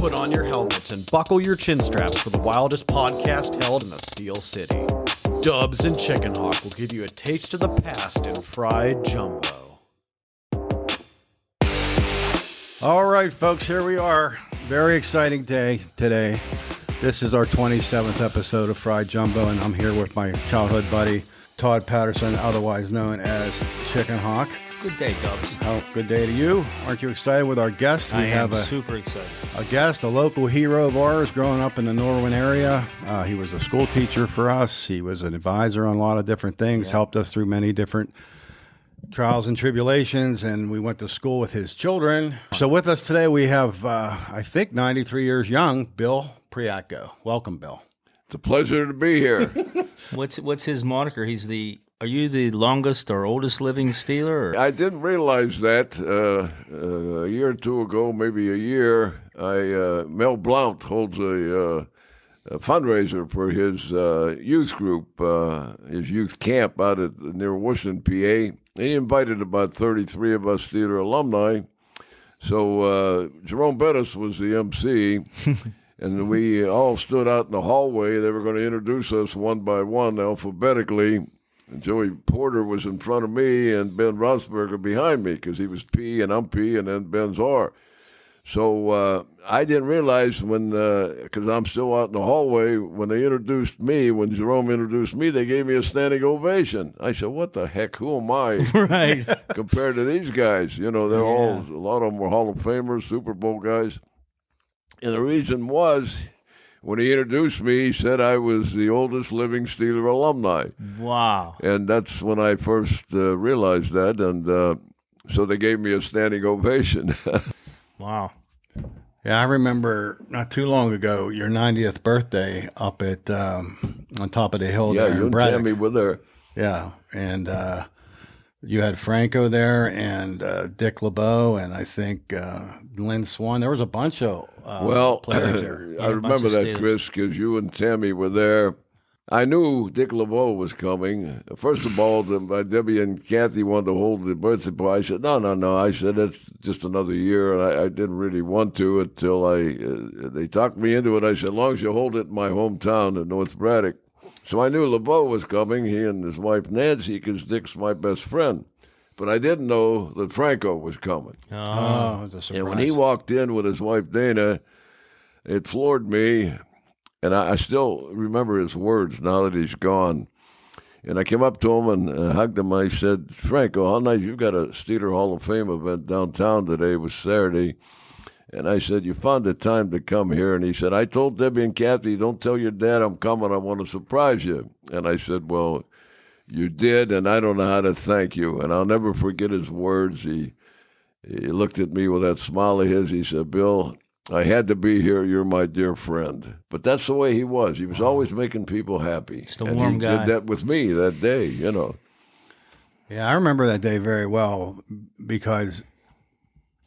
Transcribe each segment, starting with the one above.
Put on your helmets and buckle your chin straps for the wildest podcast held in the Steel City. Dubs and Chickenhawk will give you a taste of the past in fried jumbo. All right, folks, here we are. Very exciting day today. This is our 27th episode of Fried Jumbo, and I'm here with my childhood buddy, Todd Patterson, otherwise known as Chickenhawk. Good day, Dubs. Oh, good day to you. Aren't you excited with our guest? I am super excited. A guest, a local hero of ours growing up in the Norwin area. He was a school teacher for us. He was an advisor on a lot of different things, helped us through many different trials and tribulations, and we went to school with his children. So with us today, we have, I think, 93 years young, Bill Priatko. Welcome, Bill. It's a pleasure to be here. What's his moniker? Are you the longest or oldest living Steeler? Or? I didn't realize that a year or two ago, maybe a year. Mel Blount holds a fundraiser for his youth group, his youth camp out near Washington, PA. He invited about 33 of us Steeler alumni. So Jerome Bettis was the MC, and we all stood out in the hallway. They were going to introduce us one by one alphabetically. And Joey Porter was in front of me and Ben Roethlisberger behind me because he was P and I'm P and then Ben's R. So I didn't realize because I'm still out in the hallway, when when Jerome introduced me, they gave me a standing ovation. I said, what the heck, who am I Right. compared to these guys? You know, a lot of them were Hall of Famers, Super Bowl guys. And the reason was, when he introduced me, he said I was the oldest living Steeler alumni. Wow. And that's when I first realized that. And so they gave me a standing ovation. Wow. Yeah, I remember not too long ago, your 90th birthday up at on top of the hill there you in Braddock. and Tammy were there. Yeah, and you had Franco there and Dick LeBeau and I think Lynn Swan. There was a bunch of players there. I remember that, Chris, because you and Tammy were there. I knew Dick LeBeau was coming. First of all, Debbie and Kathy wanted to hold the birthday party. I said, no. I said, it's just another year. And I didn't really want to until they talked me into it. I said, as long as you hold it in my hometown in North Braddock. So I knew LeBeau was coming, he and his wife Nancy, because Dick's my best friend. But I didn't know that Franco was coming. Oh, it was a surprise. And when he walked in with his wife Dana, it floored me. And I still remember his words now that he's gone. And I came up to him and hugged him. I said, Franco, how nice, you've got a Steeler Hall of Fame event downtown today. It was Saturday. And I said, you found the time to come here. And he said, I told Debbie and Kathy, don't tell your dad I'm coming. I want to surprise you. And I said, well, you did, and I don't know how to thank you. And I'll never forget his words. He looked at me with that smile of his. He said, Bill, I had to be here. You're my dear friend. But that's the way he was. He was always making people happy. Just a warm guy. He did that with me that day, you know. Yeah, I remember that day very well because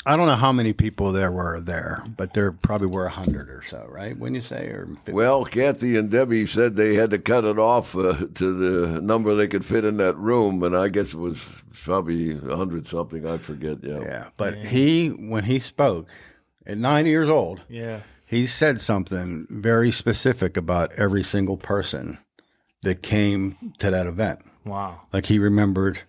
I don't know how many people there were there, but there probably were 100 or so, right? Wouldn't you say? Or 50? Well, Kathy and Debbie said they had to cut it off to the number they could fit in that room, and I guess it was probably 100-something. I forget, Yeah, but when he spoke at 90 years old, he said something very specific about every single person that came to that event. Wow. Like he remembered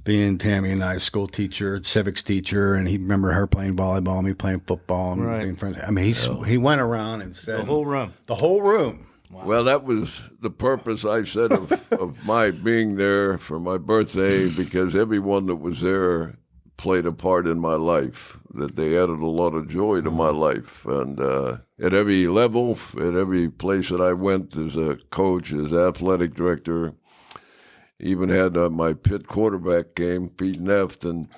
being Tammy and I's school teacher, civics teacher, and he remembered her playing volleyball, me playing football, and being friends. I mean, he went around and said the whole room. The whole room. Wow. Well, that was the purpose, I said, of my being there for my birthday, because everyone that was there played a part in my life, that they added a lot of joy to my life. And at every level, at every place that I went as a coach, as athletic director, even had my Pitt quarterback game, Pete Neff, and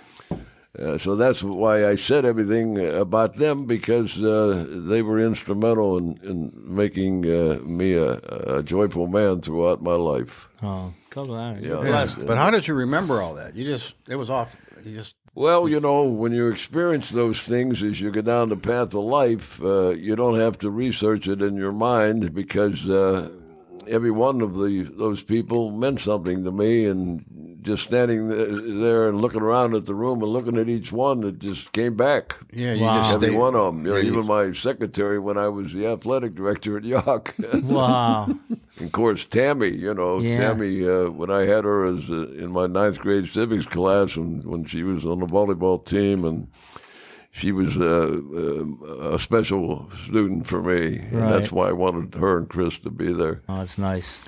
so that's why I said everything about them, because they were instrumental in making me a joyful man throughout my life. Oh, come on. Yeah. But how did you remember all that? It was off. Well, you know, when you experience those things as you go down the path of life, you don't have to research it in your mind, because every one of those people meant something to me, and just standing there and looking around at the room and looking at each one that just came back. Yeah, you Wow. just Every stay. one of them. Even my secretary when I was the athletic director at York. Wow. And of course, Tammy, Yeah. Tammy, when I had her as in my 9th grade civics class and when she was on the volleyball team, and she was a special student for me. And Right. that's why I wanted her and Chris to be there. Oh, that's nice.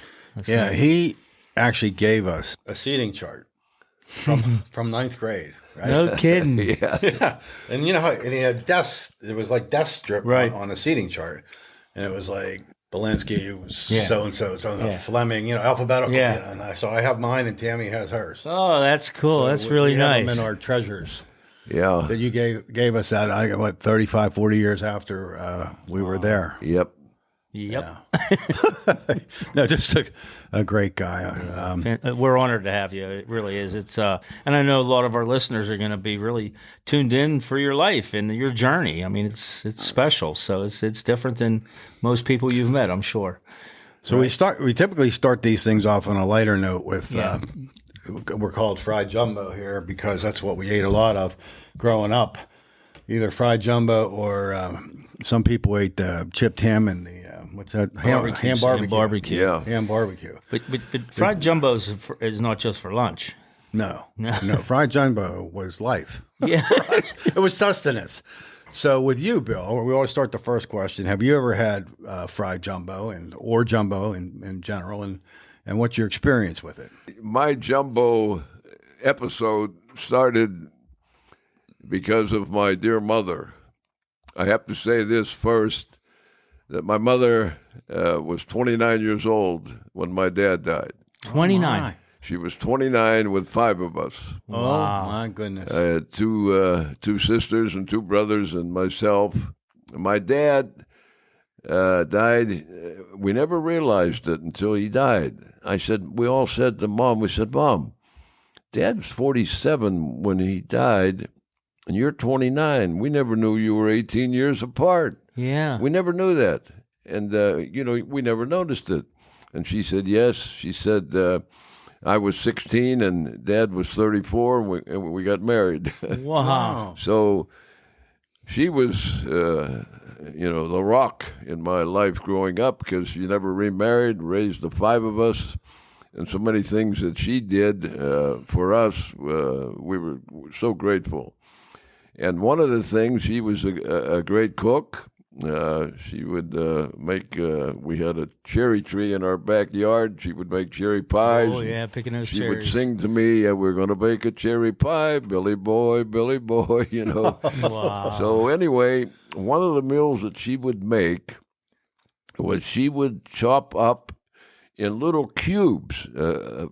Yeah, he actually gave us a seating chart from 9th grade. Right? No kidding. Yeah, and you know how and he had desks. It was like desk strip Right. on a seating chart, and it was like Belinsky was Yeah. so and so, Fleming, alphabetical. Yeah. And so I have mine, and Tammy has hers. Oh, that's cool. So That's we really have them nice. in our treasures Yeah. that you gave us that 35, 40 years after we were there. Yep. Yep. No, just a great guy. We're honored to have you. It really is. It's and I know a lot of our listeners are going to be really tuned in for your life and your journey. I mean, it's special. So it's different than most people you've met, I'm sure. So we typically start these things off on a lighter note with we're called fried jumbo here because that's what we ate a lot of growing up. Either fried jumbo or some people ate the chipped ham and the what's that ham barbecue. Ham barbecue. Yeah. Ham barbecue. But fried jumbo is not just for lunch. No. Fried jumbo was life. Yeah. It was sustenance. So with you, Bill, we always start the first question. Have you ever had fried jumbo or jumbo in general, and what's your experience with it? My jumbo episode started because of my dear mother. I have to say this first, that my mother was 29 years old when my dad died. 29. She was 29 with 5 of us. Oh, my goodness. I had two sisters and 2 brothers and myself. My dad died. We never realized it until he died. We all said to Mom, Mom, Dad was 47 when he died, and you're 29. We never knew you were 18 years apart. Yeah. We never knew that. And, we never noticed it. And she said, yes. She said, I was 16 and Dad was 34, and we got married. Wow. So she was, the rock in my life growing up because she never remarried, raised the 5 of us, and so many things that she did for us. We were so grateful. And one of the things, she was a great cook. She would make, we had a cherry tree in our backyard. She would make cherry pies. Oh, yeah, picking those She cherries. would sing to me, we're going to bake a cherry pie, Billy boy, Wow. So anyway, one of the meals that she would make was she would chop up in little cubes,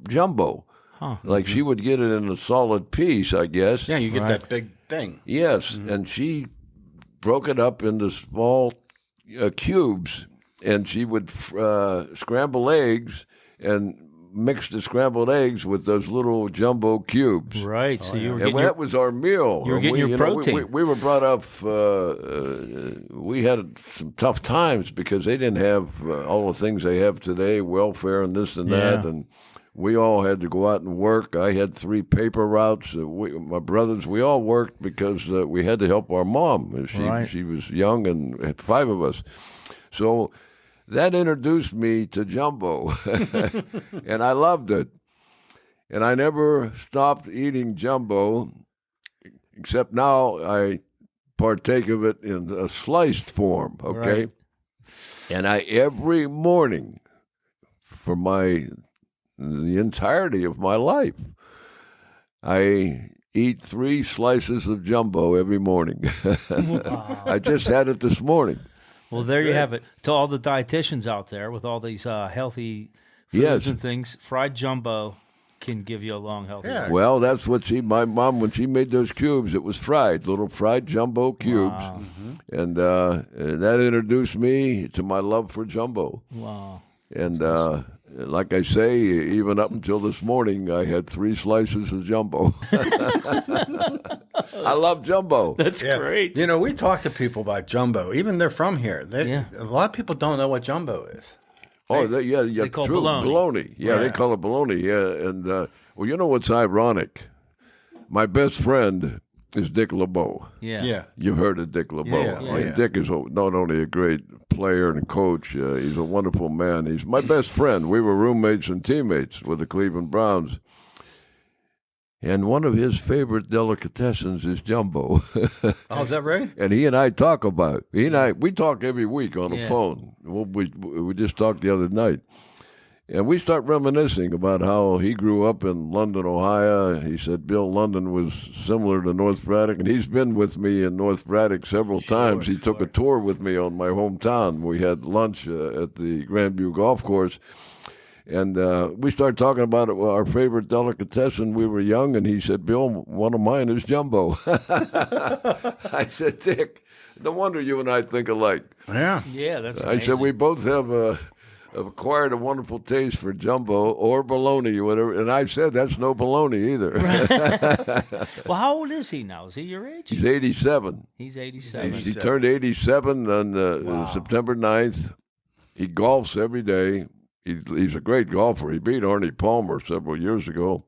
jumbo. Huh. Like she would get it in a solid piece, I guess. Yeah, you get that big thing. Yes, and she broke it up into small cubes, and she would scramble eggs and mix the scrambled eggs with those little jumbo cubes. Right. So you were And getting that was our meal. you were getting your protein. We were brought up. We had some tough times because they didn't have all the things they have today, welfare and this and that, and we all had to go out and work. I had 3 paper routes. My brothers, we all worked because we had to help our mom. She was young and had 5 of us. So that introduced me to jumbo, and I loved it. And I never stopped eating jumbo, except now I partake of it in a sliced form, okay? Right. And every morning for the entirety of my life, I eat 3 slices of jumbo every morning. I just had it this morning. Well, there you have it. To all the dietitians out there with all these healthy foods and things, fried jumbo can give you a long, healthy life. Well, that's what my mom, when she made those cubes, it was little fried jumbo cubes. Wow. And that introduced me to my love for jumbo. Wow. And like I say, even up until this morning, I had 3 slices of jumbo. I love jumbo. That's great. We talk to people about jumbo. Even they're from here. A lot of people don't know what jumbo is. Oh, yeah. They call true. bologna. Yeah, they call it bologna. Yeah, and well, you know what's ironic? My best friend is Dick LeBeau. Yeah. You've heard of Dick LeBeau. Yeah. Dick is not only a great player and coach, he's a wonderful man. He's my best friend. We were roommates and teammates with the Cleveland Browns. And one of his favorite delicatessens is jumbo. Oh, is that right? And he and I talk about it. We talk every week on the phone. We just talked the other night. And we start reminiscing about how he grew up in London, Ohio. He said Bill London was similar to North Braddock, and he's been with me in North Braddock several times. He took a tour with me on my hometown. We had lunch at the Grandview Golf Course, and we started talking about our favorite delicatessen. We were young, and he said, Bill, one of mine is jumbo. I said, Dick, no wonder you and I think alike. Yeah. Yeah, that's amazing. I said, we both have acquired a wonderful taste for jumbo or bologna, whatever. And I said, that's no bologna either. Well, how old is he now? Is he your age? He's 87. He's 87. He turned 87 on September 9th. He golfs every day. He's a great golfer. He beat Arnie Palmer several years ago.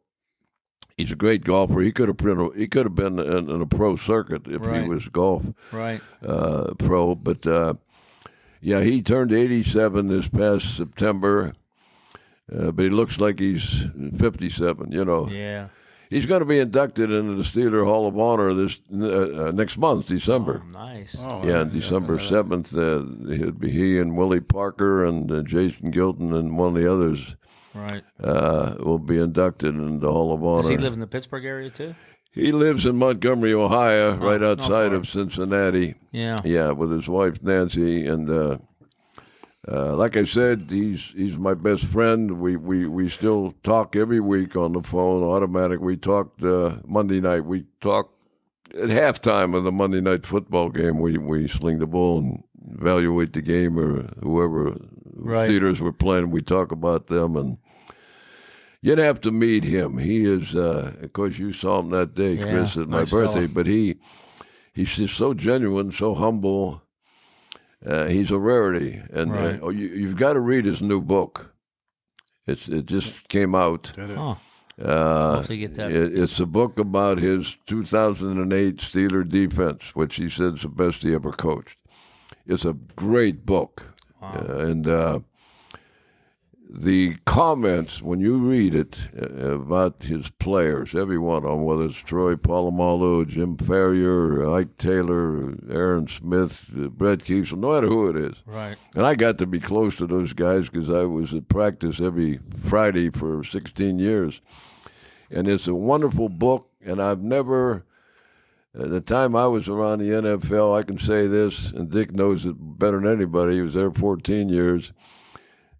He's a great golfer. He could have been in a pro circuit if he was golf pro. But yeah, he turned 87 this past September, but he looks like he's 57, you know. Yeah. He's going to be inducted into the Steeler Hall of Honor this next month, December. Oh, nice. Oh, Yeah, on December 7th, it'll be he and Willie Parker and Jason Gilton and one of the others will be inducted into the Hall of Honor. Does he live in the Pittsburgh area too? He lives in Montgomery, Ohio, right outside of Cincinnati. Yeah. Yeah, with his wife, Nancy. And like I said, he's my best friend. We still talk every week on the phone, automatic. We talked Monday night. We talked at halftime of the Monday night football game. We sling the ball and evaluate the game or whoever theaters we're playing. We talk about them. And you'd have to meet him. He is, of course, you saw him that day, Chris, at my birthday. But he's just so genuine, so humble. He's a rarity, and you've got to read his new book. It just came out. Hopefully get that. It's a book about his 2008 Steeler defense, which he said is the best he ever coached. It's a great book, and the comments when you read it about his players, every one of them, whether it's Troy Polamalu, Jim Farrier, Ike Taylor, Aaron Smith, Brett Keefe, no matter who it is. Right. And I got to be close to those guys because I was at practice every Friday for 16 years. And it's a wonderful book, and I've never, at the time I was around the NFL, I can say this, and Dick knows it better than anybody, he was there 14 years,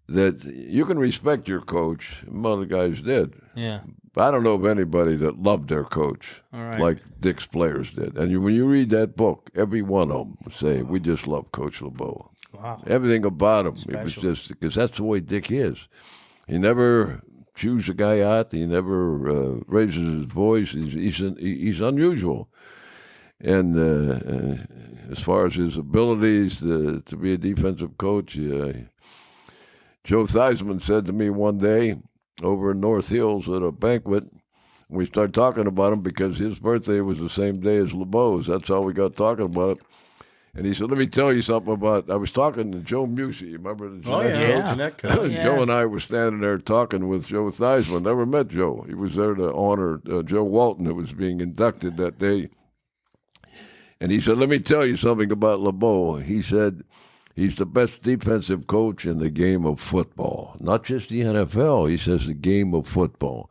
that you can respect your coach. Other guys did. Yeah. I don't know of anybody that loved their coach like Dick's players did. And when you read that book, every one of them would say, we just love Coach LeBeau. Wow. Everything about him. Special. It was just because that's the way Dick is. He never chews a guy out. He never raises his voice. He's unusual. And as far as his abilities to be a defensive coach, Joe Theismann said to me one day over in North Hills at a banquet, we started talking about him because his birthday was the same day as LeBeau's. That's how we got talking about it. And he said, let me tell you something I was talking to Joe Musey. Remember the Jeanette coach? Joe and I were standing there talking with Joe Theismann. Never met Joe. He was there to honor Joe Walton, who was being inducted that day. And he said, let me tell you something about LeBeau. He said, he's the best defensive coach in the game of football, not just the NFL. He says the game of football.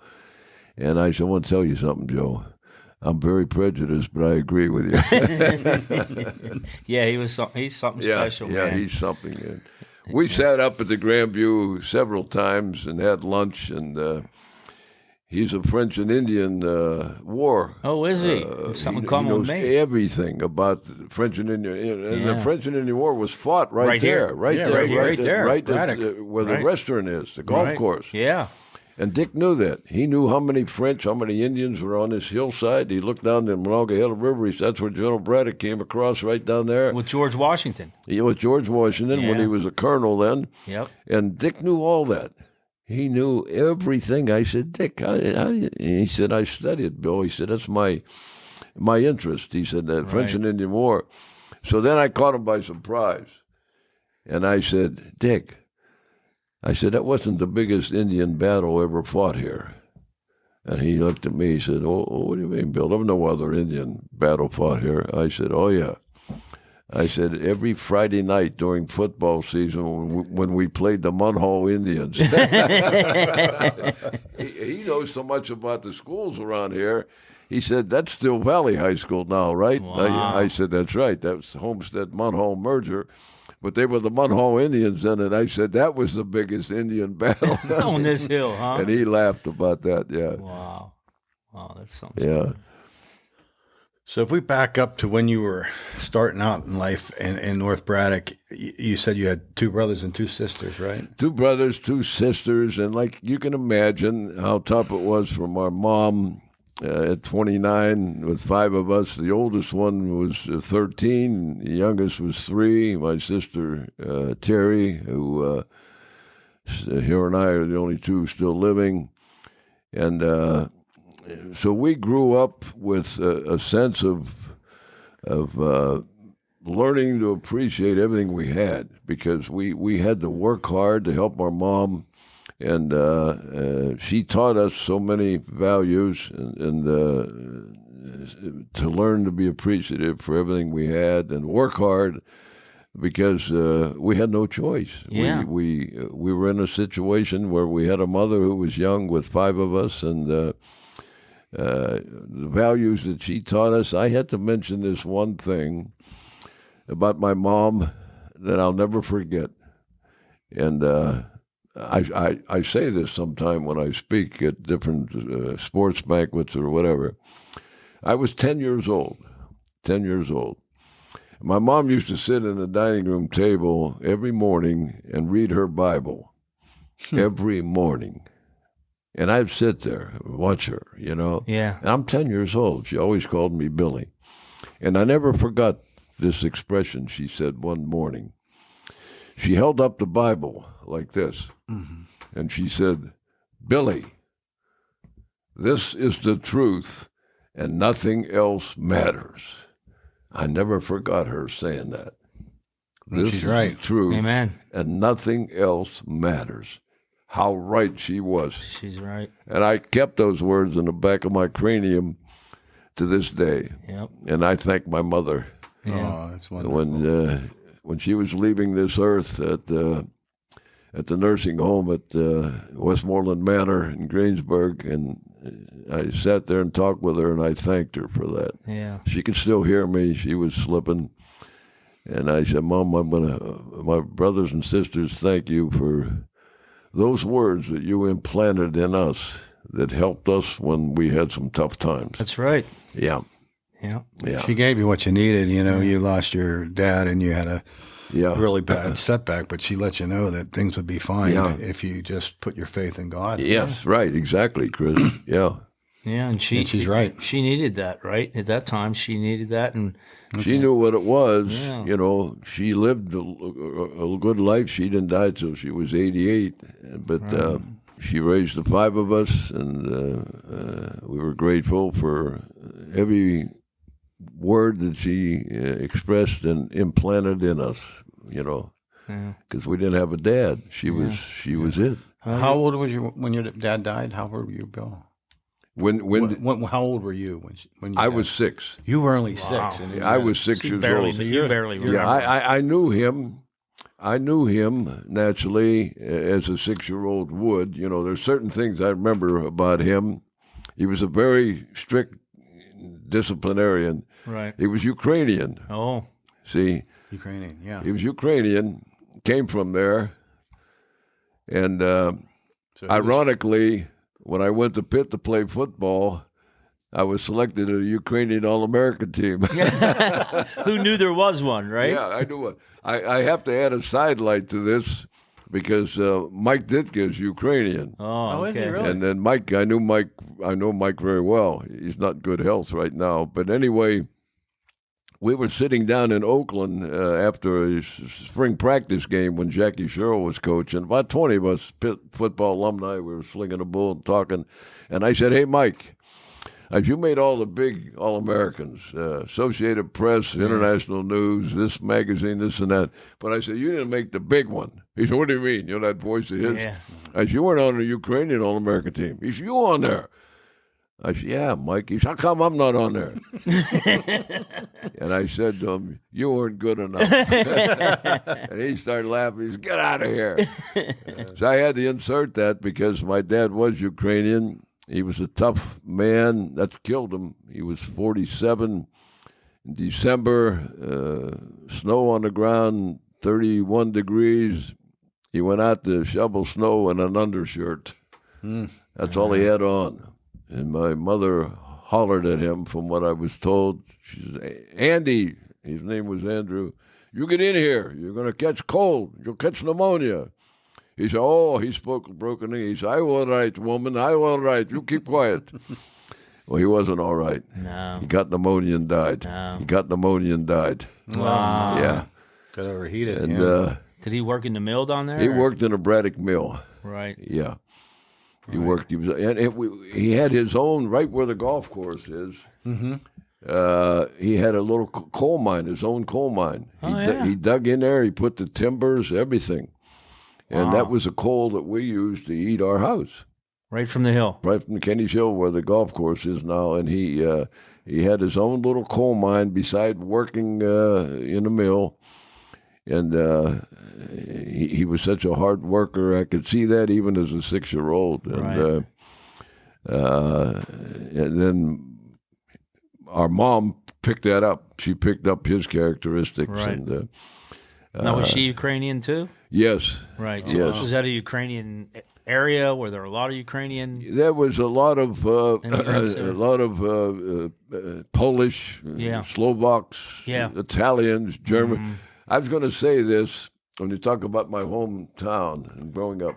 And I said, I want to tell you something, Joe. I'm very prejudiced, but I agree with you. Yeah, he's something special, man. Yeah, he's something. And we sat up at the Grandview several times and had lunch, and he's a French and Indian war. Oh, is he? Something common with me. He knows everything about the French and Indian. And the French and Indian War was fought right there. Right there. Right there. Where the restaurant is, the golf course. Yeah. And Dick knew that. He knew how many Indians were on this hillside. He looked down the Monongahela River. He said, that's where General Braddock came across right down there. With George Washington. With George Washington when Yeah. he was a colonel then. Yep. And Dick knew all that. He knew everything. I said, Dick, how do you? He said, I studied, Bill. He said, that's my interest. He said, the French and Indian War. So then I caught him by surprise. And I said, Dick, that wasn't the biggest Indian battle ever fought here. And he looked at me, he said, oh, what do you mean, Bill? There was no other Indian battle fought here. I said, oh, yeah. I said, every Friday night during football season when we played the Munhall Indians. he knows so much about the schools around here. He said, that's Still Valley High School now, right? Wow. I said, that's right. That was the Homestead-Munhall merger. But they were the Munhall Indians then, and I said, that was the biggest Indian battle. On this hill, huh? And he laughed about that, yeah. Wow. Wow, that's something. Yeah. So if we back up to when you were starting out in life in North Braddock, you said you had 2 brothers and 2 sisters, right? 2 brothers, 2 sisters, and like you can imagine how tough it was from our mom at 29 with 5 of us. The oldest one was 13, the youngest was 3. My sister Terry, who here and I are the only 2 still living, and so we grew up with a sense of learning to appreciate everything we had, because we had to work hard to help our mom, and she taught us so many values and to learn to be appreciative for everything we had and work hard, because we had no choice. Yeah. We were in a situation where we had a mother who was young with 5 of us, and the values that she taught us. I had to mention this one thing about my mom that I'll never forget. And I say this sometime when I speak at different sports banquets or whatever. I was 10 years old. My mom used to sit in the dining room table every morning and read her Bible every morning. And I'd sit there, watch her, Yeah. And I'm 10 years old. She always called me Billy. And I never forgot this expression she said one morning. She held up the Bible like this, and she said, Billy, this is the truth, and nothing else matters. I never forgot her saying that. This She's is right. the truth, Amen. and nothing else matters. How right she was. She's right. And I kept those words in the back of my cranium to this day. Yep. And I thank my mother Yeah. Oh, that's wonderful. when she was leaving this earth at the nursing home at Westmoreland Manor in Greensburg, and I sat there and talked with her, and I thanked her for that. Yeah. She could still hear me. She was slipping. And I said, Mom, my brothers and sisters, thank you for those words that you implanted in us that helped us when we had some tough times. That's right. Yeah. Yeah. Yeah. She gave you what you needed. You lost your dad and you had a really bad setback, but she let you know that things would be fine if you just put your faith in God. Yes, right. Exactly, Chris. Yeah. Yeah, and she's right. She needed that, right? At that time, she needed that, and She knew what it was. Yeah. She lived a good life. She didn't die till she was 88, but she raised the 5 of us, and we were grateful for every word that she expressed and implanted in us. Because we didn't have a dad. She was it. How old was you when your dad died? How old were you, Bill? How old were you when you I died? was 6. You were only 6. And I was 6 years old. You barely remember. Yeah, I knew him. I knew him naturally as a 6-year-old would. There's certain things I remember about him. He was a very strict disciplinarian. Right. He was Ukrainian. Oh. See? Ukrainian, yeah. He was Ukrainian, came from there. And ironically, when I went to Pitt to play football, I was selected to the Ukrainian All-American team. Who knew there was one, right? Yeah, I knew it. I have to add a sidelight to this. because Mike Ditka's Ukrainian. Oh, is he okay. really? And then Mike, I know Mike very well. He's not in good health right now. But anyway, we were sitting down in Oakland after a spring practice game when Jackie Sherrill was coaching. About 20 of us football alumni, we were slinging a bull and talking. And I said, hey, Mike, as you made all the big All-Americans, Associated Press, International News, this magazine, this and that. But I said, you didn't make the big one. He said, what do you mean? You know that voice of his? Yeah. I said, you weren't on the Ukrainian All-American team. He said, you on there? I said, yeah, Mike. He said, how come I'm not on there? And I said to him, you weren't good enough. And he started laughing. He said, get out of here. So I had to insert that because my dad was Ukrainian. He was a tough man. That's killed him. He was 47 in December, snow on the ground, 31 degrees. He went out to shovel snow in an undershirt. That's all he had on. And my mother hollered at him from what I was told. She said, Andy, his name was Andrew, you get in here. You're going to catch cold. You'll catch pneumonia. He said, oh, he spoke broken English. He said, I will write, woman. I will write. You keep quiet. Well, he wasn't all right. No. He got pneumonia and died. No. He got pneumonia and died. Wow. Yeah. Got overheated. And yeah. Did he work in the mill down there? he or- worked in a Braddock mill. Right. Yeah. He worked. He was, he had his own right where the golf course is. Mm-hmm. He had a little coal mine, his own coal mine. He dug in there. He put the timbers, everything, and that was the coal that we used to heat our house. Right from the hill. Right from Kenny's Hill, where the golf course is now, and he had his own little coal mine beside working in the mill. And he was such a hard worker. I could see that even as a 6-year-old. And, and then our mom picked that up. She picked up his characteristics. Right. And, Now, was she Ukrainian too? yes. Right. So Yes. was that a Ukrainian area? Were there a lot of Ukrainian? There was a lot of Immigrants there. Polish, Yeah. Slovaks, Yeah. Italians, German. I was going to say this when you talk about my hometown and growing up.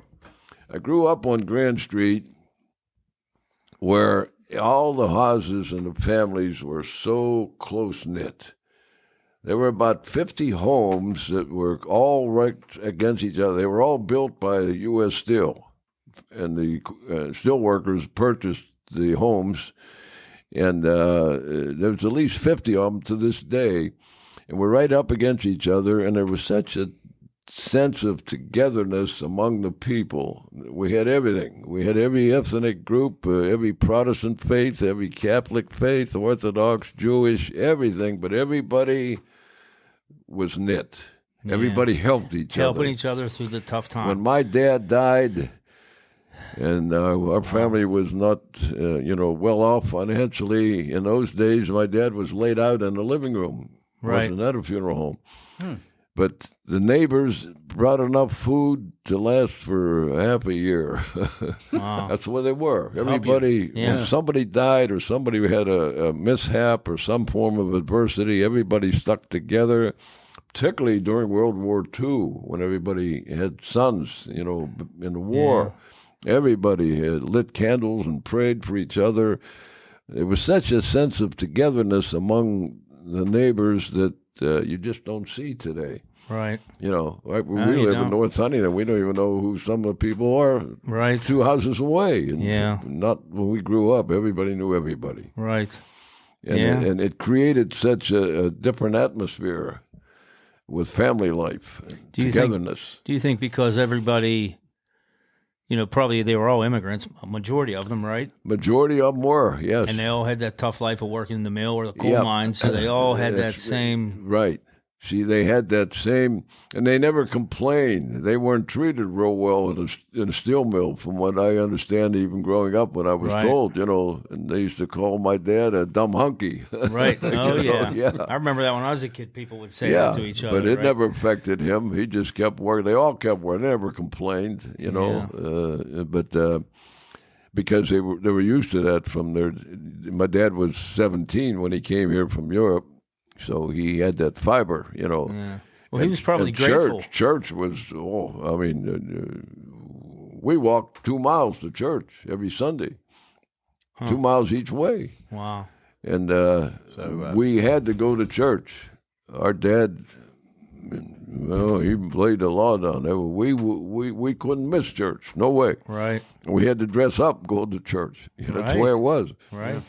I grew up on Grand Street where all the houses and the families were so close-knit. There were about 50 homes that were all right against each other. They were all built by U.S. Steel, and the steel workers purchased the homes, and there was at least 50 of them to this day, and we're right up against each other, and there was such a sense of togetherness among the people. We had everything. We had every ethnic group, every Protestant faith, every Catholic faith, Orthodox, Jewish, everything, but everybody was knit. Yeah. Everybody helped each other. Helping each other through the tough time. When my dad died, and our family was not, well off financially in those days, my dad was laid out in the living room. Right. Wasn't at a funeral home. But the neighbors brought enough food to last for half a year. Wow. That's where they were. Everybody, Yeah. when somebody died or somebody had a mishap or some form of adversity, everybody stuck together, particularly during World War II when everybody had sons, in the war. Everybody had lit candles and prayed for each other. There was such a sense of togetherness among the neighbors that you just don't see today. Right. Right? We No, you live don't. in North Huntington. We don't even know who some of the people are Right. 2 houses away. And Yeah. not when we grew up, everybody knew everybody. Right. And, Yeah. and it created such a different atmosphere with family life, Do you togetherness. Do you think because everybody, probably they were all immigrants, a majority of them, right? Majority of them were, yes. And they all had that tough life of working in the mill or the coal Yeah. mine, so they all had that That's- same. Right. See, they had that same, and they never complained. They weren't treated real well in a steel mill, from what I understand, even growing up when I was Right. told, and they used to call my dad a dumb hunky. Right. Oh, yeah. yeah. I remember that when I was a kid, people would say Yeah, that to each other. but it right? never affected him. He just kept working. They all kept working. They never complained, but because they were used to that from their. My dad was 17 when he came here from Europe, so he had that fiber, Yeah. Well, he was probably and grateful. Church was, we walked 2 miles to church every Sunday, 2 miles each way. Wow. And we had to go to church. Our dad, he laid the law down there. We couldn't miss church. No way. Right. We had to dress up, go to church. That's the way it was. Right.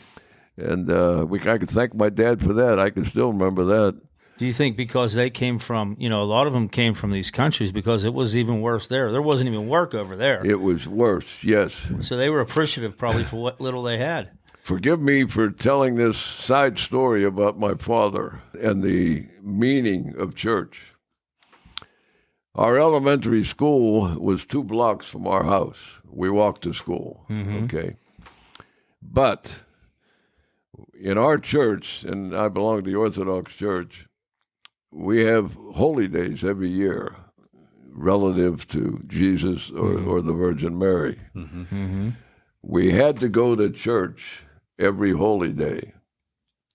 And I could thank my dad for that. I can still remember that. Do you think because they came from, a lot of them came from these countries because it was even worse there? There wasn't even work over there. It was worse, yes. So they were appreciative probably for what little they had. Forgive me for telling this side story about my father and the meaning of church. Our elementary school was 2 blocks from our house. We walked to school, okay? But in our church, and I belong to the Orthodox Church, we have holy days every year relative to Jesus or the Virgin Mary. We had to go to church every holy day.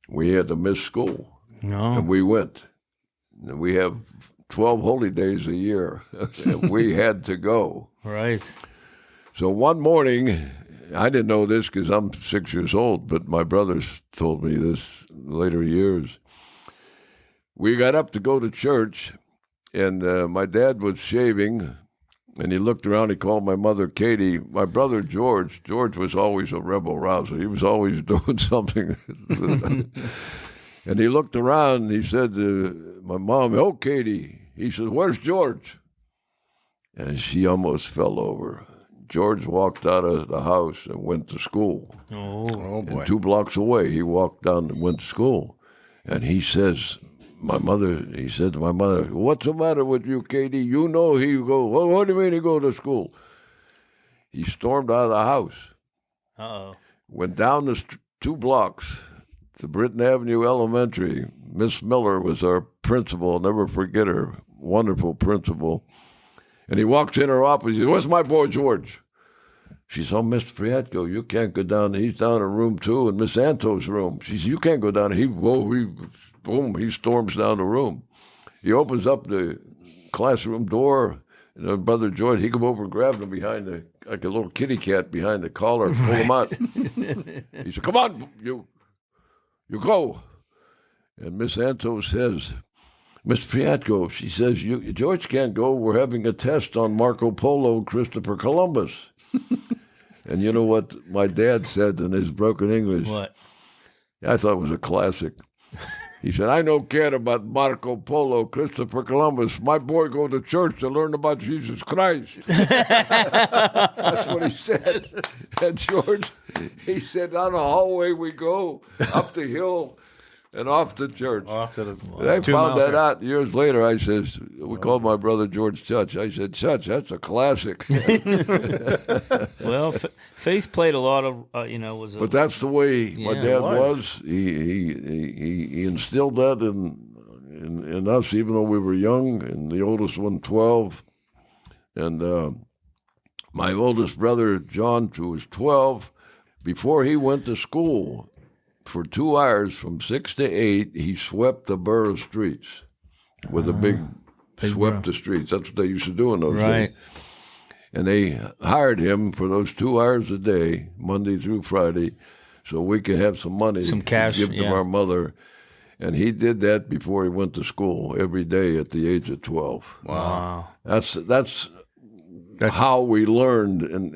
We had to miss school, and we went. And we have 12 holy days a year, and we had to go. Right. So one morning, I didn't know this because I'm 6 years old, but my brothers told me this later years. We got up to go to church, and my dad was shaving, and he looked around. He called my mother, Katie. My brother, George was always a rebel-rouser. He was always doing something. And he looked around, and he said to my mom, "Oh, Katie." He said, "Where's George?" And she almost fell over. George walked out of the house and went to school. Oh boy. And 2 blocks away, he walked down and went to school. And he said to my mother, "What's the matter with you, Katie? You know he go." "Well, what do you mean he go to school?" He stormed out of the house. Uh-oh. Went down the 2 blocks to Britton Avenue Elementary. Miss Miller was our principal. I'll never forget her. Wonderful principal. And he walks in her office. He says, "Where's my boy George?" She said, "Oh, Mr. Priatko, you can't go down. He's down in room 2 in Miss Anto's room." She said, "You can't go down." He storms down the room. He opens up the classroom door, and my brother George, he come over and grabbed him behind like a little kitty cat behind the collar, pull him out. He said, "Come on, you go." And Miss Anto says, "Miss Priatko," she says, "George can't go. We're having a test on Marco Polo, Christopher Columbus." And you know what my dad said in his broken English? What? I thought it was a classic. He said, "I don't care about Marco Polo, Christopher Columbus. My boy go to church to learn about Jesus Christ." That's what he said. And George, he said, "Down the hallway we go, up the hill, and off to church." Off to the I found that out years later. I says, we called my brother George Chutch. I said, "Chutch, that's a classic." Well, faith played a lot of, was a... But that's the way my Yeah, dad it was. was. He instilled that in us, even though we were young, and the oldest one, 12. And my oldest brother, John, who was 12, before he went to school, for 2 hours from 6 to 8, he swept the borough streets with a big swept the streets. That's what they used to do in those days. And they hired him for those 2 hours a day, Monday through Friday, so we could have some money Some cash, to give to our mother. And he did that before he went to school every day at the age of 12. Wow. That's how we learned and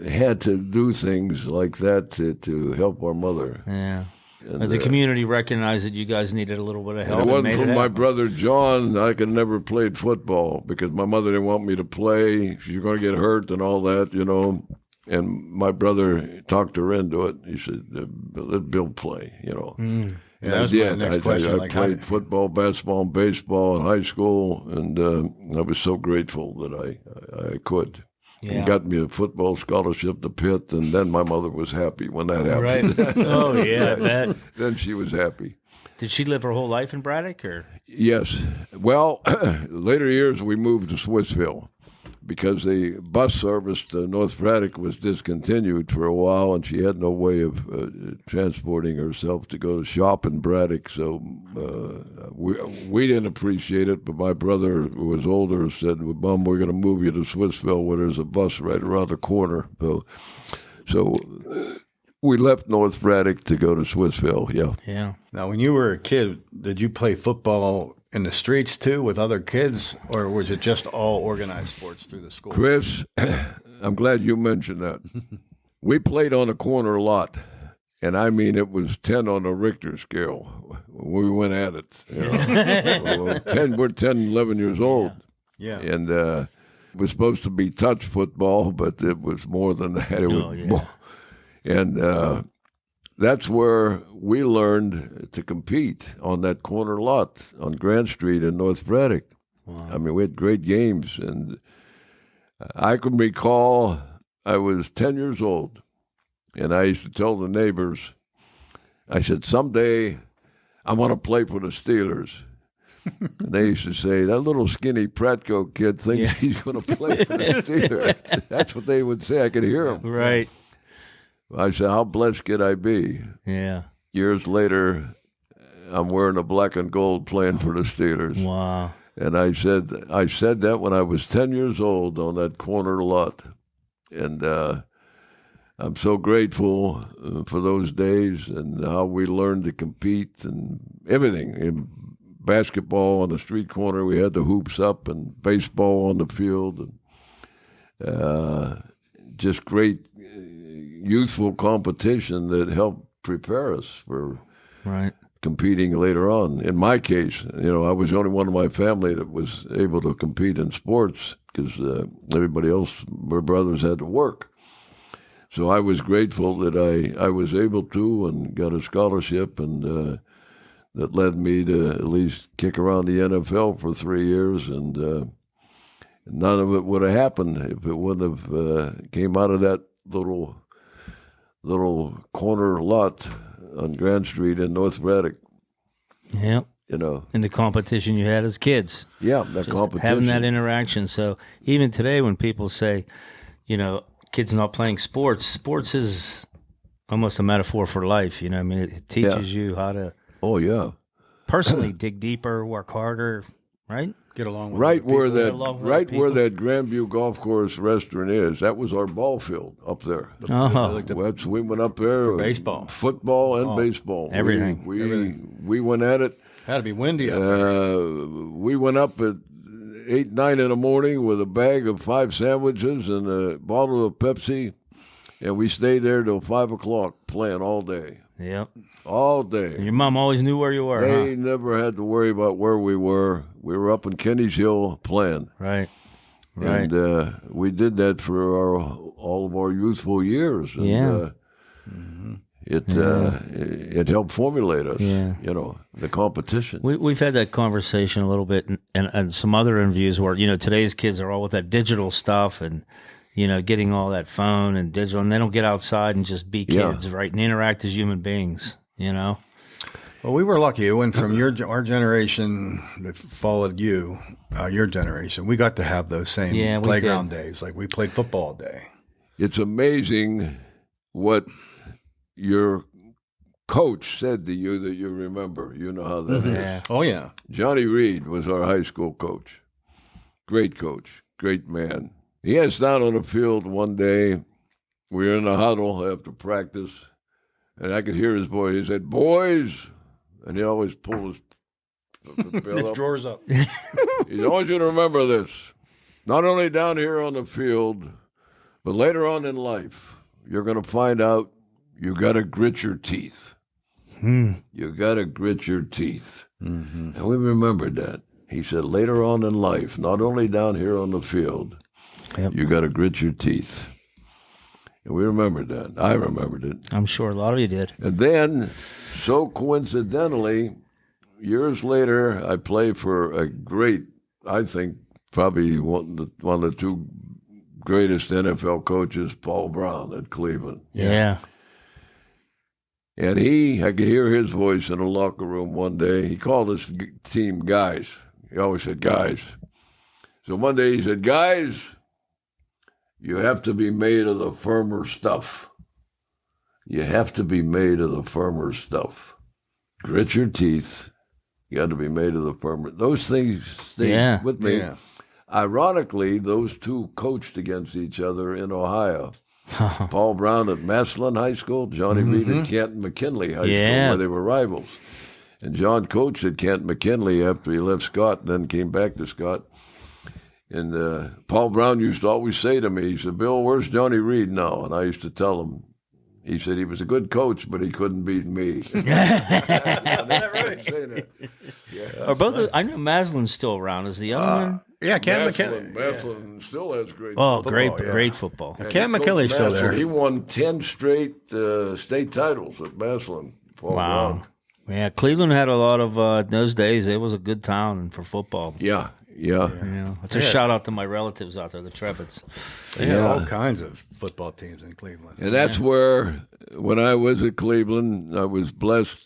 had to do things like that to help our mother. Yeah. And, The community recognized that you guys needed a little bit of help. If it and wasn't made for it my happen. brother John, I could never played football because my mother didn't want me to play. She's going to get hurt and all that, And my brother talked her into it. He said, "Let Bill play," Yeah, And that was I my did. next question. I Like, how played did- football, basketball, and baseball in high school, and I was so grateful that I could. Yeah. He got me a football scholarship to Pitt, and then my mother was happy when that happened. Right. Oh, yeah, I bet. Then she was happy. Did she live her whole life in Braddock, or? Yes. Well, later years we moved to Swissville, because the bus service to North Braddock was discontinued for a while, and she had no way of transporting herself to go to shop in Braddock. So we didn't appreciate it, but my brother, who was older, said, well, Mom, we're going to move you to Swissville where there's a bus right around the corner. So we left North Braddock to go to Swissville, Yeah. Now, when you were a kid, did you play football in the streets too with other kids, or was it just all organized sports through the school? Chris, I'm glad you mentioned that. We played on a corner a lot, and I mean it was 10 on the Richter scale when we went at it. We're 10, 11 years old. Yeah. And it was supposed to be touch football, but it was more than that. It was and that's where we learned to compete on that corner lot on Grand Street in North Braddock. Wow. I mean, we had great games. And I can recall I was 10 years old, and I used to tell the neighbors, I said, someday I want to play for the Steelers. And they used to say, that little skinny Priatko kid thinks he's going to play for the Steelers. That's what they would say. I could hear them. Right. I said, how blessed could I be? Yeah. Years later, I'm wearing a black and gold playing for the Steelers. Wow. And I said that when I was 10 years old on that corner lot. And I'm so grateful for those days and how we learned to compete and everything. In basketball on the street corner, we had the hoops up, and baseball on the field. And just great youthful competition that helped prepare us for competing later on. In my case, I was the only one in my family that was able to compete in sports because everybody else, my brothers, had to work. So I was grateful that I was able to and got a scholarship, and that led me to at least kick around the NFL for 3 years, and none of it would have happened if it wouldn't have came out of that little corner lot on Grand Street in North Braddock. Yeah. In the competition you had as kids. Yeah, that Just competition. having that interaction. So even today when people say, kids not playing sports is almost a metaphor for life. I mean, it teaches you how to personally dig deeper, work harder, right? Get along with where where that Grandview Golf Course restaurant is. That was our ball field up there. We went up there for baseball, football, and baseball. Everything. We went at it. Had to be windy up there. We went up at 8, 9 in the morning with a bag of 5 sandwiches and a bottle of Pepsi, and we stayed there till 5 o'clock playing all day. Yep. All day. And your mom always knew where you were. They never had to worry about where we were. We were up in Kenny's Hill playing. Right. And we did that for all of our youthful years. And, it helped formulate us, the competition. We've had that conversation a little bit and some other interviews where, today's kids are all with that digital stuff and, getting all that phone and digital, and they don't get outside and just be kids, right, and interact as human beings, Well, we were lucky. It went from our generation that followed you, your generation. We got to have those same playground days. Like we played football all day. It's amazing what your coach said to you that you remember. You know how that is. Oh, yeah. Johnny Reed was our high school coach. Great coach, great man. He had us down on the field one day. We were in a huddle after practice, and I could hear his voice. He said, "Boys," and he always pulled his bill up. Drawers up. He said, "I want you to remember this. Not only down here on the field, but later on in life, you're going to find out you got to grit your teeth. You got to grit your teeth." Mm-hmm. And we remembered that. He said, later on in life, not only down here on the field, you got to grit your teeth. And we remembered that. I remembered it. I'm sure a lot of you did. And then, so coincidentally, years later, I played for a great, I think, probably one of the 2 greatest NFL coaches, Paul Brown at Cleveland. Yeah. And I could hear his voice in the locker room one day. He called his team guys. He always said guys. So one day he said, "Guys, You have to be made of the firmer stuff. You have to be made of the firmer stuff. Grit your teeth. You got to be made of the firmer. Those things stay with me. Yeah. Ironically, those two coached against each other in Ohio. Paul Brown at Massillon High School, Johnny Reed at Canton McKinley High School, where they were rivals. And John coached at Canton McKinley after he left Scott, and then came back to Scott. And Paul Brown used to always say to me, he said, "Bill, where's Johnny Reed now?" And I used to tell him, he said he was a good coach, but he couldn't beat me. Are both? I know Maslin's still around. Is the other one? Yeah, Cam Massillon McKinley. still has great Oh, football. great football. Cam McKinley's still there. He won 10 straight state titles at Massillon. Paul Wow. Brown. Yeah, Cleveland had a lot of those days. It was a good town for football. Yeah. Yeah, it's a shout out to my relatives out there, the Trebbits. They had all kinds of football teams in Cleveland. And that's where, when I was at Cleveland, I was blessed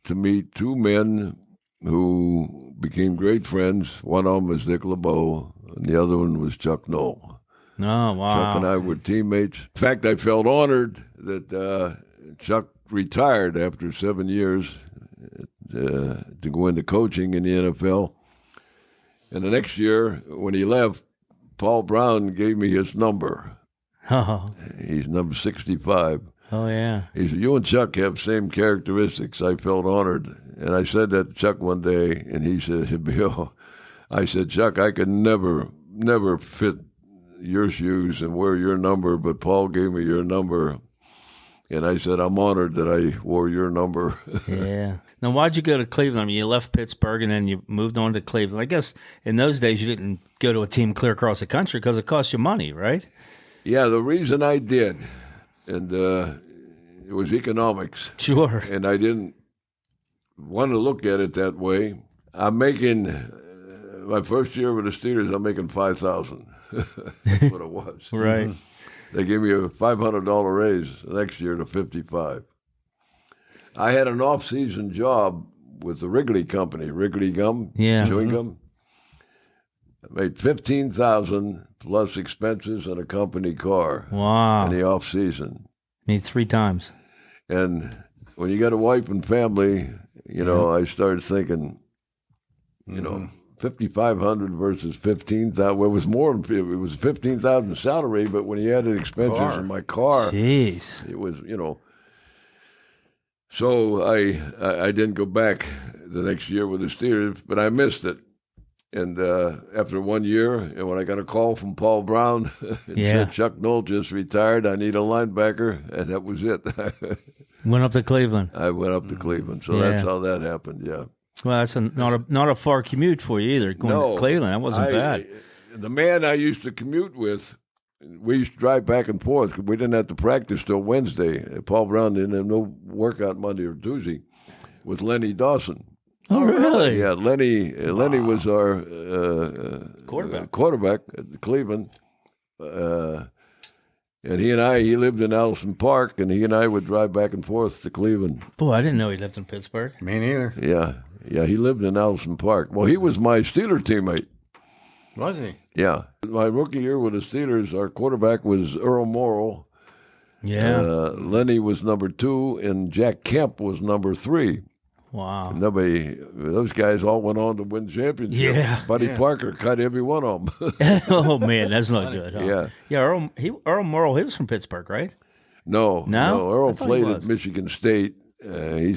to meet two men who became great friends. One of them was Dick LeBeau, and the other one was Chuck Knoll. Oh, wow. Chuck and I were teammates. In fact, I felt honored that Chuck retired after 7 years to go into coaching in the NFL. And the next year, when he left, Paul Brown gave me his number. Oh, He's number 65. yeah. He said, "You and Chuck have same characteristics." I felt honored. And I said that to Chuck one day, and he said, "Bill," I said, "Chuck, I could never fit your shoes and wear your number, but Paul gave me your number." And I said, "I'm honored that I wore your number." Yeah. Now, why'd you go to Cleveland? I mean, you left Pittsburgh and then you moved on to Cleveland. I guess in those days you didn't go to a team clear across the country because it cost you money, right? Yeah, the reason I did, and it was economics. Sure. And I didn't want to look at it that way. I'm making, my first year with the Steelers, I'm making $5,000. That's what it was. Right. They gave me a $500 raise the next year to $55,000. I had an off-season job with the Wrigley Company, Wrigley Gum, chewing gum. I made $15,000 plus expenses and a company car Wow. in the off-season. Me 3 times. And when you got a wife and family, you know, I started thinking, you know, 5,500 versus 15,000. Well, it was more than it was 15,000 salary, but when you added expenses in my car, Jeez. it was, you know. So I didn't go back the next year with the Steelers, but I missed it. And after 1 year, and when I got a call from Paul Brown, it said Chuck Knoll just retired. I need a linebacker, and that was it. Went up to Cleveland. I went up to Cleveland, so that's how that happened. Yeah. Well, that's not a far commute for you either. Going to Cleveland, that wasn't bad. The man I used to commute with, we used to drive back and forth. We didn't have to practice till Wednesday. Paul Brown didn't have no workout Monday or Tuesday. Was Lenny Dawson. Oh, really? Yeah, Lenny was our quarterback at Cleveland. And he lived in Allison Park, and he and I would drive back and forth to Cleveland. Boy, I didn't know he lived in Pittsburgh. Me neither. Yeah, he lived in Allison Park. Well, he was my Steeler teammate. Was he? Yeah. My rookie year with the Steelers, our quarterback was Earl Morrill. Yeah. Lenny was number 2, and Jack Kemp was number 3. Wow. Those guys all went on to win championships. Yeah. Buddy Parker cut every one of them. Oh, man, that's not good. Huh? Yeah. Yeah, Earl Morrill, he was from Pittsburgh, right? No. Earl I thought played he at was. Michigan State. He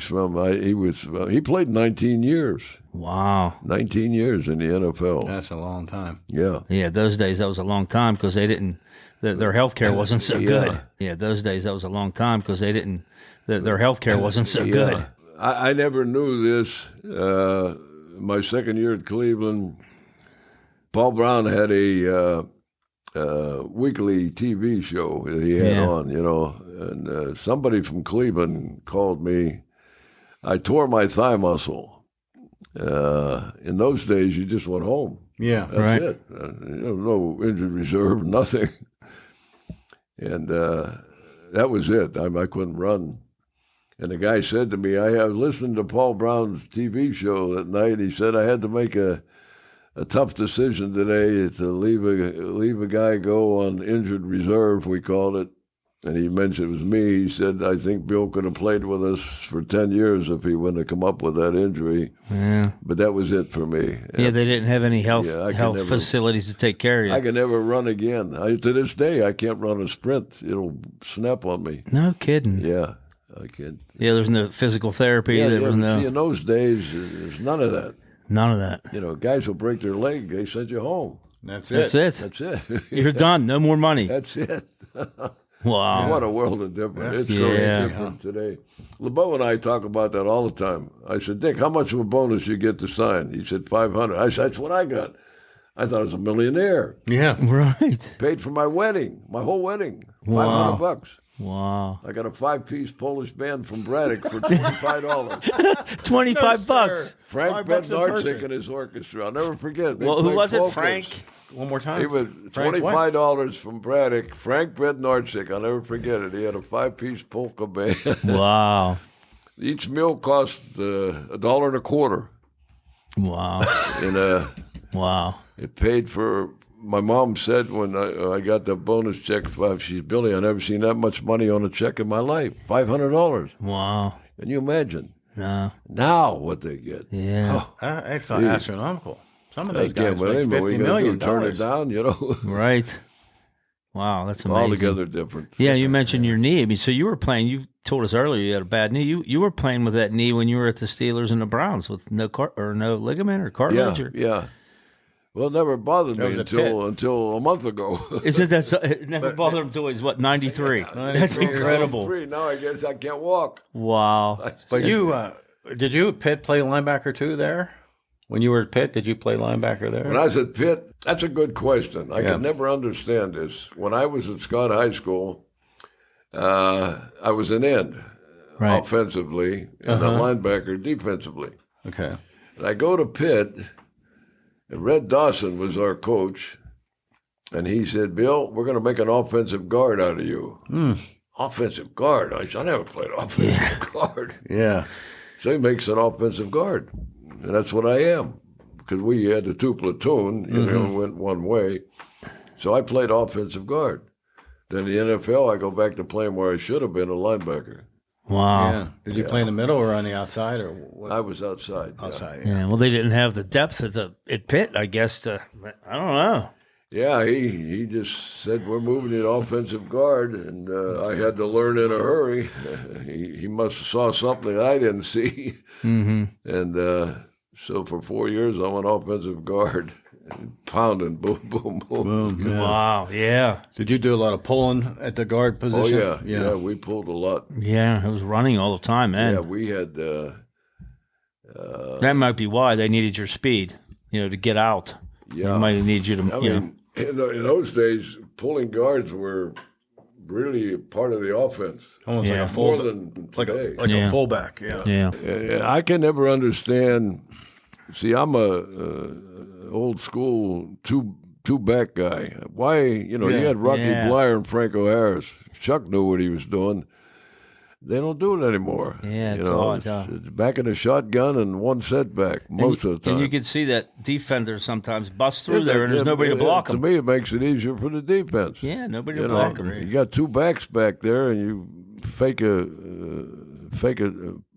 played 19 years. Wow. 19 years in the NFL. That's a long time. Yeah. Yeah, those days that was a long time because they didn't. Their health care wasn't so good. Yeah, those days that was a long time because they didn't. Their health care wasn't so good. I never knew this. My second year at Cleveland, Paul Brown had a weekly TV show that he had on, and somebody from Cleveland called me. I tore my thigh muscle. In those days, you just went home. Yeah. That's it. No injured reserve, nothing. And that was it. I couldn't run. And the guy said to me, I was listening to Paul Brown's TV show that night. He said I had to make a a tough decision today to leave a guy go on injured reserve, we called it. And he mentioned it was me. He said, I think Bill could have played with us for 10 years if he wouldn't have come up with that injury. Yeah. But that was it for me. Yeah, they didn't have any health never- facilities to take care of you. I can never run again. To this day, I can't run a sprint. It'll snap on me. No kidding. Yeah, I can't. Yeah, there's no physical therapy. Yeah, there was no See, in those days, there's none of that. none of that. Guys will break their leg. They send you home. That's it. That's it. That's it. You're done. No more money. That's it. Wow. What a world of difference. It's so Yeah. different today. LeBeau and I talk about that all the time. I said, Dick, how much of a bonus you get to sign? He said, $500. I said, that's what I got. I thought I was a millionaire. Yeah. Right. Paid for my wedding, my whole wedding, Wow. $500. Wow. I got a 5-piece Polish band from Braddock for $25. 25 bucks. Frank $5 a Bednarczyk person. and his orchestra. I'll never forget. They Well, who played was it? polkas. Frank? One more time. He was Frank what? $25 from Braddock. Frank Bednarczyk. I'll never forget it. He had a 5-piece polka band. Wow. Each meal cost $1.25. Wow. And Wow. it paid for. My mom said when I got the bonus check, she said, Billy, I never seen that much money on a check in my life. $500. Wow. Can you imagine? No. Now what they get? Yeah. It's astronomical. Some of I those guys can't believe make it. What $50 you gonna million. do, turn it down, Right. Wow, that's amazing. Altogether different. Yeah, you mentioned your knee. I mean, so you were playing. You told us earlier you had a bad knee. You were playing with that knee when you were at the Steelers and the Browns with no ligament or cartilage. Yeah, Or, yeah. Well, it never bothered me was a until a month ago. Isn't that so? It never bothered him until he's 93. That's 93 years incredible. 3. Now I guess I can't walk. Wow. But you, did you at Pitt play linebacker too there? When you were at Pitt, did you play linebacker there? When I was at Pitt, that's a good question. I Yeah. could never understand this. When I was at Scott High School, I was an end Right. offensively and a linebacker defensively. Okay. And I go to Pitt, and Red Dawson was our coach, and he said, Bill, we're going to make an offensive guard out of you. Offensive guard? I said, I never played offensive guard. Yeah. So he makes an offensive guard, and that's what I am. Because we had a 2 platoon, went one way. So I played offensive guard. Then in the NFL, I go back to playing where I should have been, a linebacker. Wow. Yeah. Did you play in the middle or on the outside or what? I was outside. yeah. Outside. Yeah. Well, they didn't have the depth at Pitt, I guess. I don't know. Yeah, he just said, we're moving to offensive guard, and I had to learn in a hurry. He must have saw something that I didn't see. Mm-hmm. And so for 4 years, I went offensive guard, pounding, boom, boom, boom. Boom. Yeah. Wow. Yeah. Did you do a lot of pulling at the guard Oh, position? yeah, we pulled a lot. Yeah. It was running all the time, man. Yeah, we had... That might be why they needed your speed, to get out. Yeah. They might need you to, I mean, in those days, pulling guards were really part of the offense. Almost Yeah. like a full, More than like today. a Yeah. fullback. Yeah. Yeah. I can never understand. See, I'm a old school two back guy. Why? You had Rocky Yeah. Bleier and Franco Harris. Chuck knew what he was doing. They don't do it anymore. Yeah, it's odd, It's back in a shotgun and one setback most of the time. And you can see that defenders sometimes bust through there, and there's nobody to block To them. me, it makes it easier for the defense. Yeah, nobody You to know, block them. you got 2 backs back there, and you fake a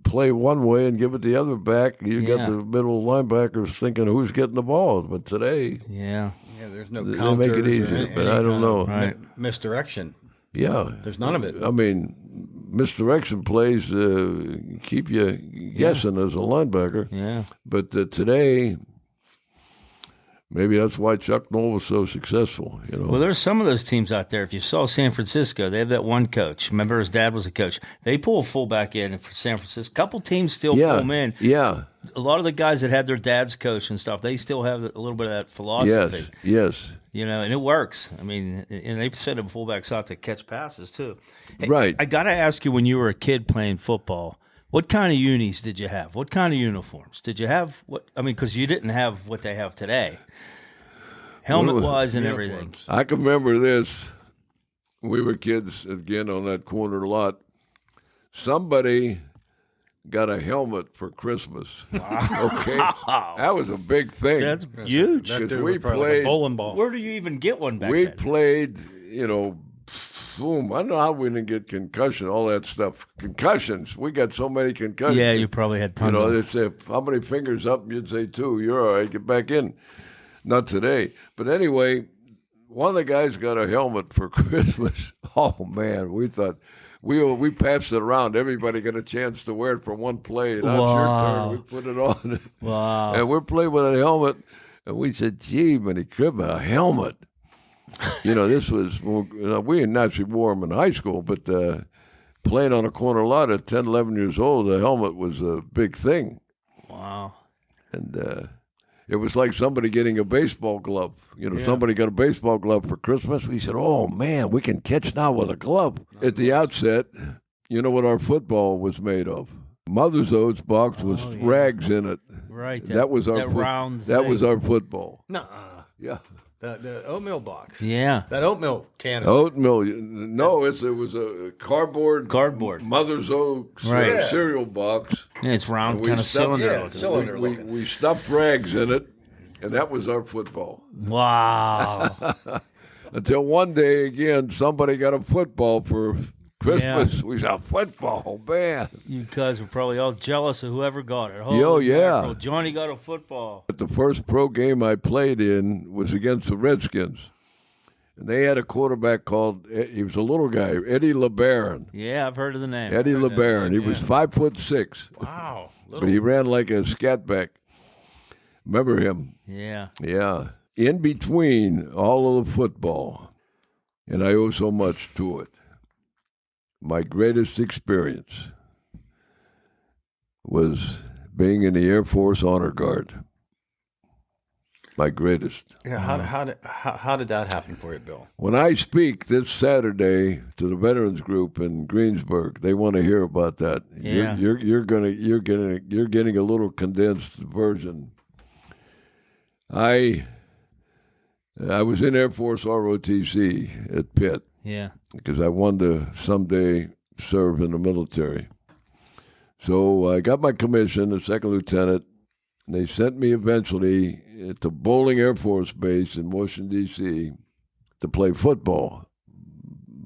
play one way and give it the other back. You Yeah. got the middle linebackers thinking who's getting the ball. But today, Yeah. Yeah, there's no they counters make it or easier. any But I don't kind of know. Right. misdirection. Yeah, There's none of it. I mean, misdirection plays keep you guessing as a linebacker. Yeah. But today, maybe that's why Chuck Noll was so successful. Well, there's some of those teams out there. If you saw San Francisco, they have that one coach. Remember, his dad was a coach. They pull a fullback in for San Francisco. A couple teams still pull him in. Yeah. A lot of the guys that had their dads coach and stuff, they still have a little bit of that philosophy. Yes. And it works. I mean, and they send them fullbacks out to catch passes, too. Hey, Right. I got to ask you, when you were a kid playing football, what kind of unis did you have? What kind of uniforms? Did you have because you didn't have what they have today. Helmet-wise and everything. I can remember this. We were kids, again, on that corner lot. Somebody got a helmet for Christmas. Okay, that was a big thing. That's huge. That Because dude we was probably like played- a bowling ball. Where do you even get one back We then? played, boom. I don't know how we didn't get concussion, all that stuff. Concussions. We got so many concussions. Yeah, you probably had tons of They'd say, how many fingers up? You'd say 2. You're all right. Get back in. Not today. But anyway, one of the guys got a helmet for Christmas. Oh, man. We thought we passed it around. Everybody got a chance to wear it for one play. Now it's your turn. We put it on. Wow. And we're playing with a helmet. And we said, gee, Minnie Crib, a helmet. This was, we didn't actually wore them in high school, but playing on a corner lot at 10, 11 years old, a helmet was a big thing. Wow. And it was like somebody getting a baseball glove. Somebody got a baseball glove for Christmas. We said, oh, man, we can catch now with a glove. At the outset, you know what our football was made of? Mother's Oats box was rags in it. Right. That was our round That was thing. our football. Nuh-uh. Yeah. The oatmeal box. Yeah. That oatmeal can is Oatmeal. No, it was a cardboard Mother's Oats Right. cereal box. Yeah, it's round, We kind of stuffed- cylinder. yeah, looking. cylinder. We, looking. we stuffed rags in it, and that was our football. Wow. Until one day, again, somebody got a football for Christmas. We said, football, man. You guys were probably all jealous of whoever got it. Yeah. Mackerel, Johnny got a football. But the first pro game I played in was against the Redskins. And they had a quarterback called, he was a little guy, Eddie LeBaron. Yeah, I've heard of the name. Eddie LeBaron. He was 5'6", Wow. but he ran like a scat back. Remember him? Yeah. Yeah. In between all of the football, and I owe so much to it, my greatest experience was being in the Air Force Honor Guard. My greatest. Yeah. How did that happen for you, Bill? When I speak this Saturday to the Veterans Group in Greensburg, they want to hear about that. Yeah. You're getting a little condensed version. I was in Air Force ROTC at Pitt Yeah. because I wanted to someday serve in the military. So I got my commission as second lieutenant. And they sent me eventually to Bowling Air Force Base in Washington, D.C. to play football.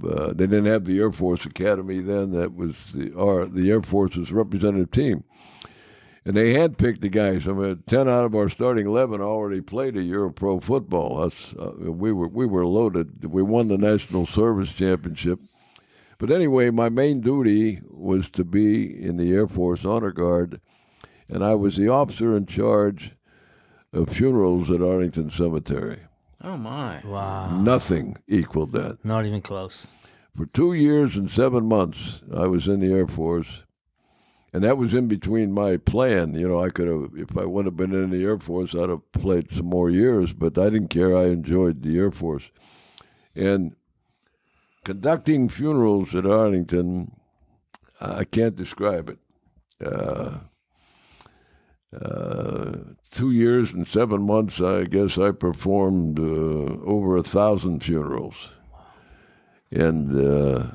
They didn't have the Air Force Academy then. That was the Air Force's representative team. And they handpicked the guys. 10 out of our starting 11 already played a year of pro football. We were loaded. We won the National Service Championship. But anyway, my main duty was to be in the Air Force Honor Guard, and I was the officer in charge of funerals at Arlington Cemetery. Oh my! Wow. Nothing equaled that. Not even close. For 2 years and 7 months, I was in the Air Force, and that was in between my plan. I could have, if I would have been in the Air Force, I'd have played some more years, but I didn't care. I enjoyed the Air Force. And conducting funerals at Arlington, I can't describe it. 2 years and 7 months, I guess I performed over 1,000 funerals. And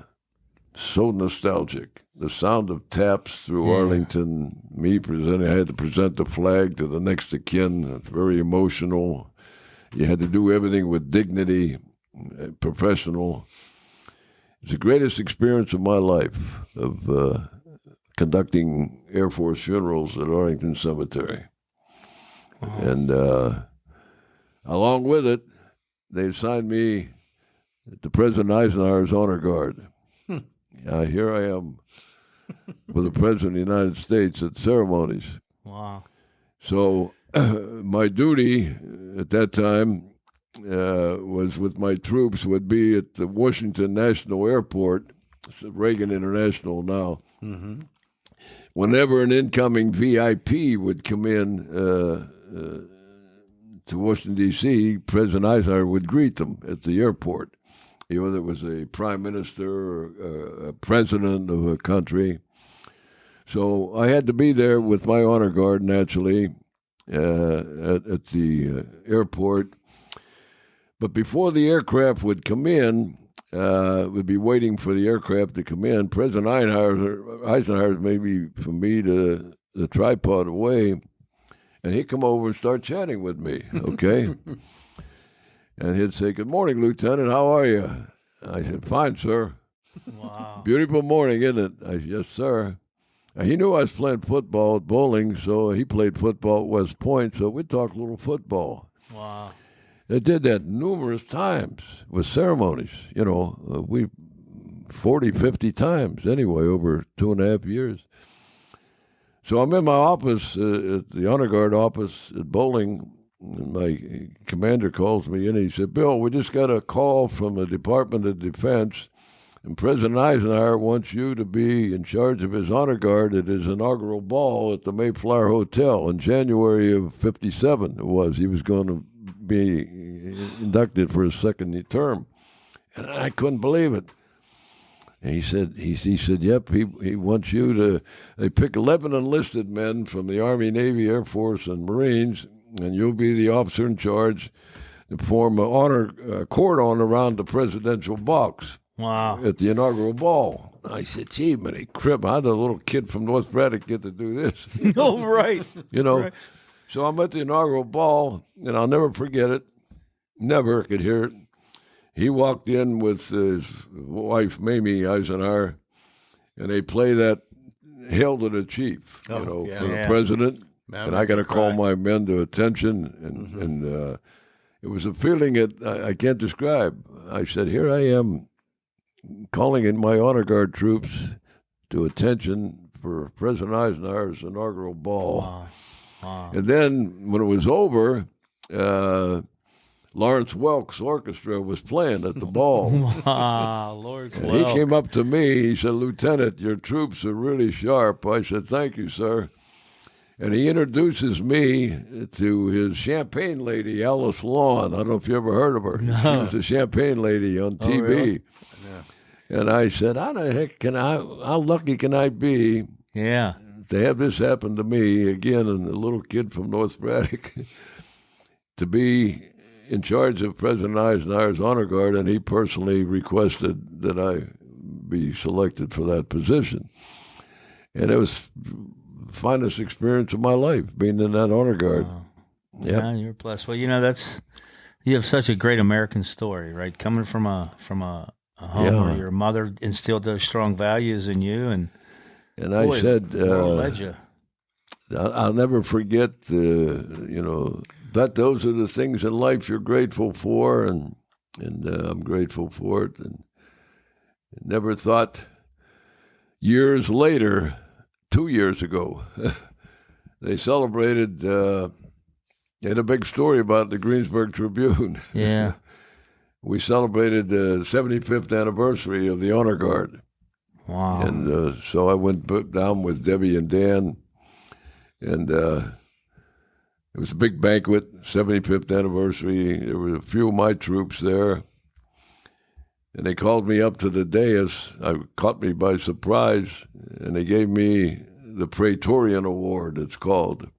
so nostalgic. The sound of taps through Arlington, I had to present the flag to the next of kin. It's very emotional. You had to do everything with dignity, professional. It's the greatest experience of my life, of conducting Air Force funerals at Arlington Cemetery. And along with it, they assigned me to President Eisenhower's Honor Guard. Here I am with the President of the United States at ceremonies. Wow. So my duty at that time was with my troops would be at the Washington National Airport, Reagan International now. Mm-hmm. Whenever an incoming VIP would come in to Washington, D.C., President Eisenhower would greet them at the airport. Whether it was a prime minister or a president of a country. So I had to be there with my honor guard, naturally, at the airport. But before the aircraft would come in, would be waiting for the aircraft to come in. President Eisenhower's maybe from me to the tripod away, and he'd come over and start chatting with me, okay? And he'd say, "Good morning, Lieutenant. How are you?" I said, "Fine, sir." Wow. "Beautiful morning, isn't it?" I said, "Yes, sir." He knew I was playing football at bowling, so he played football at West Point, so we'd talk a little football. Wow. They did that numerous times with ceremonies, 40, 50 times anyway, over 2.5 years. So I'm in my office, at the Honor Guard office at bowling, and my commander calls me in, and he said, "Bill, we just got a call from the Department of Defense, and President Eisenhower wants you to be in charge of his Honor Guard at his inaugural ball at the Mayflower Hotel in January of 57 it was. He was going to be inducted for his second term." And I couldn't believe it. And he said, "Yep, he wants you to." They pick 11 enlisted men from the Army, Navy, Air Force, and Marines, and you'll be the officer in charge and form an honor cordon around the presidential box. Wow. At the inaugural ball. I said, "Gee, man, crib, how'd a little kid from North Braddock get to do this?" Oh, right. Right. So I'm at the inaugural ball, and I'll never forget it. Never could hear it. He walked in with his wife, Mamie Eisenhower, and they play that Hail to the Chief, for the president. And I got to call my men to attention, and it was a feeling that I can't describe. I said, "Here I am, calling in my Honor Guard troops to attention for President Eisenhower's inaugural ball." Wow. Wow. And then when it was over, Lawrence Welk's orchestra was playing at the ball. Wow, Lawrence And Welk. he came up to me. He said, "Lieutenant, your troops are really sharp." I said, "Thank you, sir." And he introduces me to his champagne lady, Alice Lawn. I don't know if you ever heard of her. No. She was the champagne lady on TV. Really? And I said, how lucky can I be Yeah. to have this happen to me, again, and a little kid from North Braddock, to be in charge of President Eisenhower's Honor Guard, and he personally requested that I be selected for that position. And it was the finest experience of my life, being in that Honor Guard. Wow. Yep. Yeah, you're blessed. Well, you have such a great American story, right? Coming from a home where your mother instilled those strong values in you, and I boy, said, the world led you. I'll never forget, that those are the things in life you're grateful for, and I'm grateful for it. And never thought years later, 2 years ago, they celebrated, they had a big story about the Greensburg Tribune. Yeah. We celebrated the 75th anniversary of the Honor Guard. Wow. And so I went down with Debbie and Dan, and it was a big banquet, 75th anniversary. There were a few of my troops there, and they called me up to the dais. Caught me by surprise, and they gave me the Praetorian Award, it's called.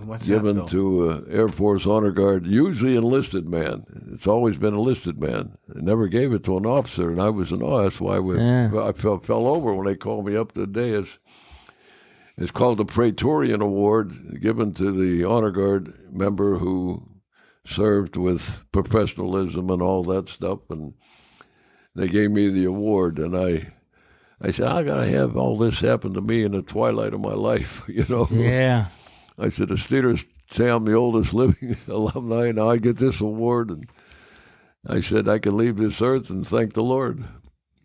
What's given that, to Air Force Honor Guard, usually enlisted man. It's always been enlisted man. They never gave it to an officer, and I was in awe. That's why I fell over when they called me up to the dais. It's called the Praetorian Award, given to the Honor Guard member who served with professionalism and all that stuff. And they gave me the award, and I said, I got to have all this happen to me in the twilight of my life, Yeah. I said, the Steelers say I'm the oldest living alumni, now I get this award. And I said, I can leave this earth and thank the Lord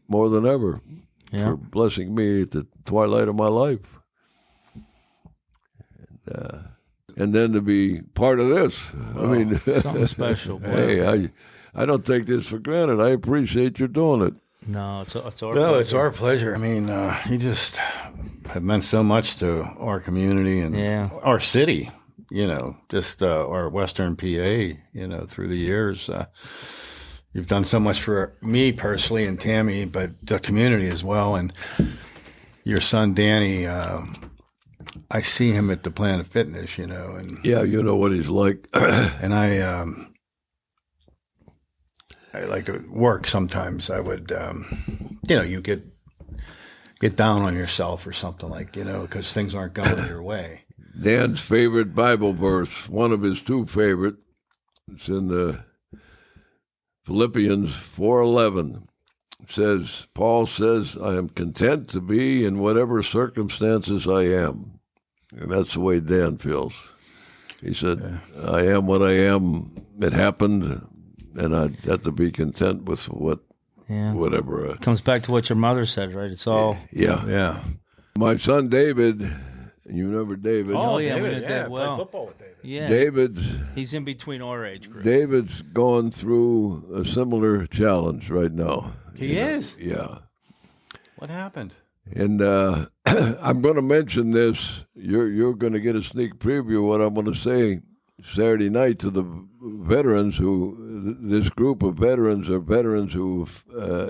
more than ever for blessing me at the twilight of my life. And then to be part of this. I mean, something special. Boy. Hey, I don't take this for granted. I appreciate you doing it. No, it's our pleasure. No, it's our pleasure. I mean, you just have meant so much to our community and our city, just our Western PA, through the years. You've done so much for me personally and Tammy, but the community as well. And your son, Danny, I see him at the Planet Fitness, and yeah, you know what he's like. And like at work sometimes I would, you get down on yourself or something because things aren't going your way. Dan's favorite Bible verse, one of his two favorite, it's in the Philippians 4:11. Paul says, I am content to be in whatever circumstances I am. And that's the way Dan feels. He said, I am what I am. It happened, and I have to be content with whatever. It comes back to what your mother said, right? It's all. Yeah. My son David, you remember David? Oh, yeah, David, we did well. played football with David. Yeah, he's in between our age group. David's going through a similar challenge right now. He is? Yeah. What happened? And I'm going to mention this. You're going to get a sneak preview of what I'm going to say Saturday night to the veterans this group of veterans are veterans who've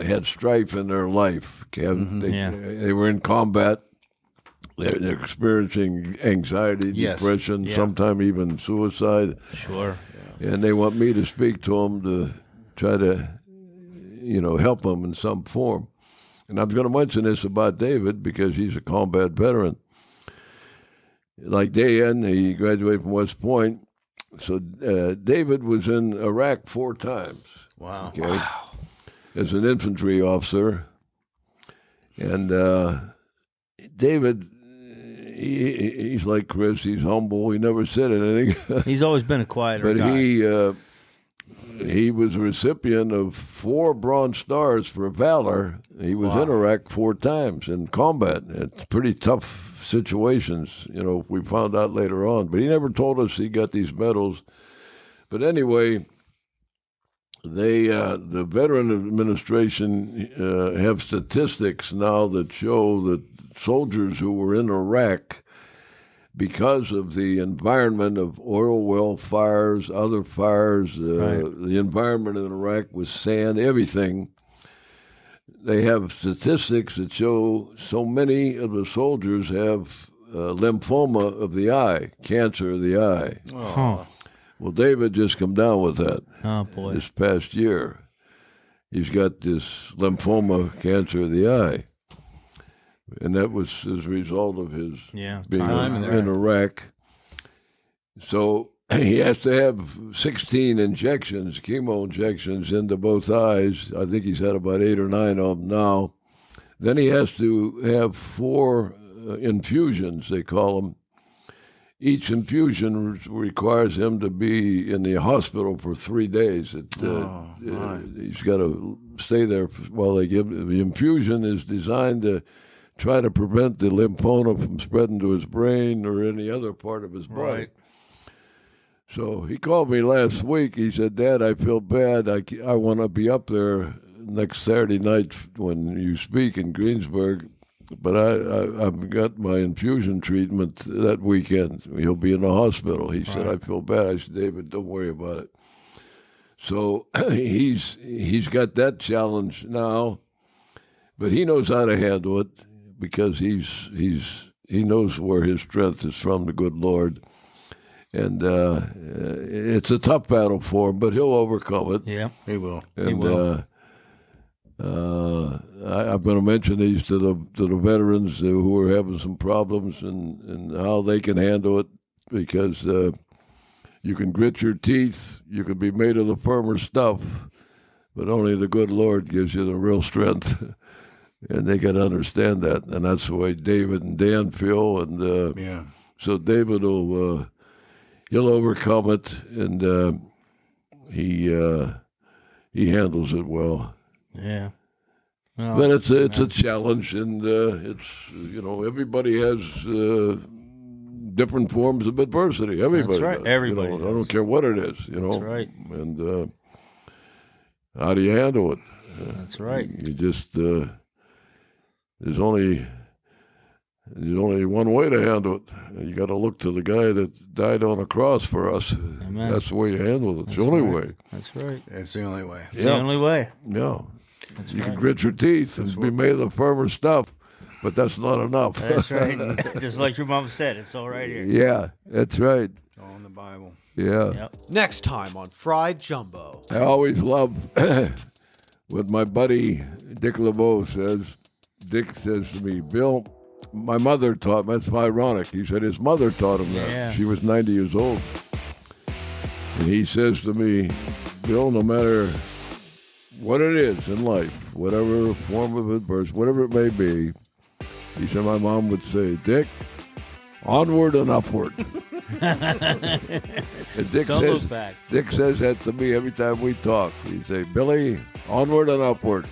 had strife in their life. They were in combat. They're experiencing anxiety, depression, sometimes even suicide. Sure. And they want me to speak to them to try to, help them in some form. And I'm going to mention this about David because he's a combat veteran. Like Dan, he graduated from West Point. So David was in Iraq 4 times. Wow. Okay, wow. As an infantry officer. And David, he's like Chris. He's humble. He never said anything. He's always been a quieter guy. But he was a recipient of 4 Bronze Stars for valor. He was in Iraq 4 times in combat. It's pretty tough situations, we found out later on. But he never told us he got these medals. But anyway, the Veteran Administration have statistics now that show that soldiers who were in Iraq, because of the environment of oil well fires, other fires, the environment in Iraq with sand, everything, they have statistics that show so many of the soldiers have lymphoma of the eye, cancer of the eye. Huh. Well, David just come down with that this past year. He's got this lymphoma, cancer of the eye. And that was as a result of his being in Iraq. So he has to have 16 injections, chemo injections into both eyes. I think he's had about 8 or 9 of them now. Then he has to have 4 infusions, they call them. Each infusion requires him to be in the hospital for 3 days. He's got to stay there while they give the infusion is designed to try to prevent the lymphoma from spreading to his brain or any other part of his body. Right. So he called me last week. He said, Dad, I feel bad. I want to be up there next Saturday night when you speak in Greensburg, but I've got my infusion treatment that weekend. He'll be in the hospital. He said, I feel bad. I said, David, don't worry about it. So he's got that challenge now, but he knows how to handle it because he knows where his strength is from, the good Lord. And it's a tough battle for him, but he'll overcome it. Yeah, he will. And, he will. I'm going to mention these to the veterans who are having some problems and how they can handle it, because you can grit your teeth, you can be made of the firmer stuff, but only the good Lord gives you the real strength. And they got to understand that, and that's the way David and Dan feel. And so David will he'll overcome it, and he handles it well. Yeah. But it's a challenge, and it's everybody has different forms of adversity. Everybody That's right. does. Everybody I don't care what it is. That's right. And how do you handle it? That's right. You just there's only one way to handle it. You got to look to the guy that died on a cross for us. Amen. That's the way you handle it. It's the only way. That's right. It's the only way. It's the only way. Yeah. That's You right. can grit your teeth and be made of the firmer stuff, but that's not enough. That's right. Just like your mom said, it's all right here. Yeah, that's right. All in the Bible. Yeah. Yep. Next time on Fried Jumbo. I always love what my buddy Dick LeBeau says. Dick says to me, Bill, my mother taught me. That's ironic. He said his mother taught him that. Yeah. She was 90 years old. And he says to me, Bill, no matter what it is in life, whatever form of adversity, whatever it may be, he said my mom would say, Dick, onward and upward. And Dick Don't says, look back. Dick says that to me every time we talk. He'd say, Billy, onward and upward.